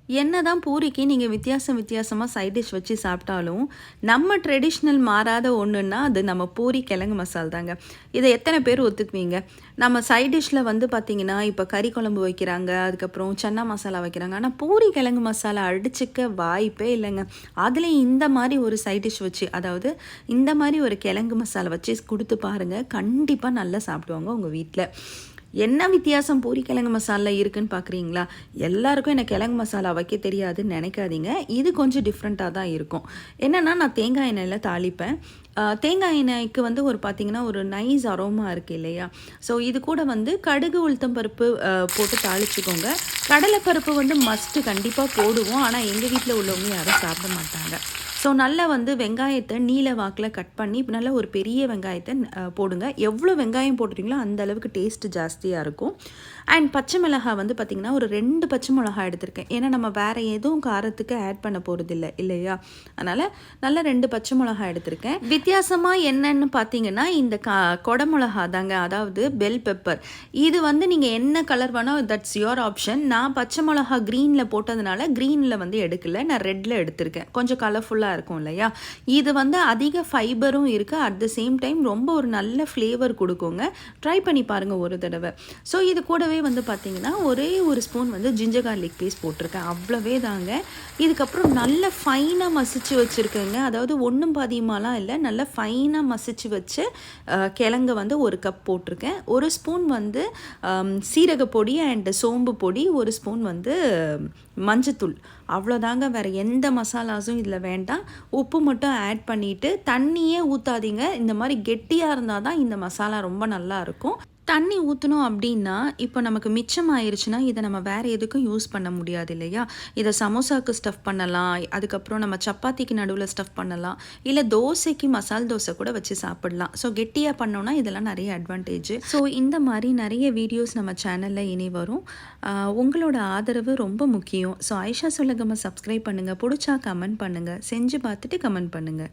என்னதான் பூரிக்கு நீங்க வித்தியாசமா சைட் டிஷ் வச்சு சாப்பிட்டாலும், நம்ம ட்ரெடிஷ்னல் மாறாத ஒண்ணுன்னா, அது நம்ம பூரி கிழங்கு மசால் தாங்க. இத எத்தன பேர் ஒத்துக்குவீங்க? நம்ம சைட் டிஷ்ல வந்து பார்த்தீங்கன்னா, இப்ப கறி குழம்பு வைக்கிறாங்க, அதுக்கப்புறம் சன்னா மசாலா வைக்கிறாங்க. ஆனா, பூரி கிழங்கு மசாலா அடிச்சுக்க வாய்ப்பே இல்லங்க. அதுலயும் இந்த மாரி ஒரு சைட் டிஷ் வச்சு, அதாவது இந்த மாரி ஒரு கிழங்கு மசாலா வச்சு குடுத்து பாருங்க. கண்டிப்பா நல்லா சாப்பிடுவாங்க உங்க வீட்ல. என்ன வித்தியாசம் பூரி கிழங்கு மசாலா இருக்குன்னு பார்க்குறீங்களா? எல்லாருக்கும் எனக்கு கிழங்கு மசாலா வைக்க தெரியாதுன்னு நெனைக்காதீங்க. இது கொஞ்சம் டிஃப்ரெண்ட்டா தான் இருக்கும். என்னன்னா, நான் தேங்காய் எண்ணெயில தாளிப்பேன். தேங்காய் எண்ணெய்க்கு வந்து ஒரு பார்த்தீங்கன்னா, ஒரு நைஸ் அரோமா இருக்கு இல்லையா? ஸோ இது கூட வந்து கடுகு, உளுத்தம் பருப்பு போட்டு தாளிச்சுக்கோங்க. கடலை பருப்பு வந்து மஸ்ட்டு கண்டிப்பா போடுவோம். ஆனா, எங்க வீட்ல உள்ளவங்க யாரும் சாப்பிட மாட்டாங்க. ஸோ நல்லா வந்து வெங்காயத்த நீல வாக்குல கட் பண்ணி, நல்ல ஒரு பெரிய வெங்காயத்த போடுங்க. எவ்வளோ வெங்காயம் போடுறீங்களோ, அந்த அளவுக்கு டேஸ்ட் ஜாஸ்தியா இருக்கும். அண்ட் பச்சை மிளகாய் வந்து பார்த்தீங்கன்னா, ஒரு 2 பச்சை மிளகாய் எடுத்திருக்கேன். ஏன்னா, நம்ம வேற எதுவும் காரத்துக்கு ஆட் பண்ண போறதில்ல இல்லையா? அதனால நல்ல 2 பச்சை மிளகாய் எடுத்திருக்கேன். வித்தியாசமா என்னன்னு பார்த்தீங்கன்னா, இந்த கொடை மிளகா தாங்க. அதாவது பெல் பெப்பர். இது வந்து நீங்க என்ன கலர் வேணா தட்ஸ் யுவர் ஆப்ஷன். நான் பச்சை மிளகா கிரீன்ல போட்டதுனால, கிரீன்ல வந்து எடுக்கல. நான் ரெட்ல எடுத்திருக்கேன். கொஞ்சம் கலர்ஃபுல்லா இருக்கும் இல்லையா? இது வந்து அதிக ஃபைபரும் இருக்கு. அட் த சேம் டைம் ரொம்ப ஒரு நல்ல ஃப்ளேவர் குடுக்குங்க. ட்ரை பண்ணி பாருங்க ஒரு தடவ. ஸோ இது கூடவே வந்து பார்த்தீங்கன்னா, ஒரே ஒரு ஸ்பூன் வந்து ஜிஞ்சர் கார்லிக் பேஸ்ட் போட்டிருக்கேன். அவ்வளவே தாங்க. இதுக்கப்புறம் நல்ல ஃபைனா மசிச்சு வச்சிருக்கேங்க. அதாவது ஒண்ணும் பாதியுமாலாம் இல்ல. நல்ல ஃபைனா மசிச்சு வச்சு கிழங்க வந்து 1 கப் போட்டிருக்கேன். 1 ஸ்பூன் வந்து சீரக பொடி அண்ட் சோம்பு பொடி, 1 ஸ்பூன் வந்து மஞ்சத்தூள். அவ்வளோதாங்க. வேறு எந்த மசாலாஸும் இதில் வேண்டாம். உப்பு மட்டும் ஆட் பண்ணிவிட்டு தண்ணியே ஊற்றாதீங்க. இந்த மாதிரி கெட்டியாக இருந்தால் தான் இந்த மசாலா ரொம்ப நல்லாயிருக்கும். தண்ணி ஊற்றணும் அப்படின்னா, இப்போ நமக்கு மிச்சம் ஆயிருச்சுன்னா, இதை நம்ம வேறு எதுக்கும் யூஸ் பண்ண முடியாது இல்லையா? இதை சமோசாவுக்கு ஸ்டஃப் பண்ணலாம். அதுக்கப்புறம் நம்ம சப்பாத்திக்கு நடுவில் ஸ்டஃப் பண்ணலாம். இல்லை தோசைக்கு மசால் தோசை கூட வச்சு சாப்பிடலாம். ஸோ கெட்டியாக பண்ணோன்னா இதெல்லாம் நிறைய அட்வான்டேஜ். ஸோ இந்த மாதிரி நிறைய வீடியோஸ் நம்ம சேனலில் இனி வரும். உங்களோட ஆதரவு ரொம்ப முக்கியம். ஸோ ஆயிஷா சொல்லுங்கம்மா சப்ஸ்கிரைப் பண்ணுங்கள். பிடிச்சா கமெண்ட் பண்ணுங்கள். செஞ்சு பார்த்துட்டு கமெண்ட் பண்ணுங்கள்.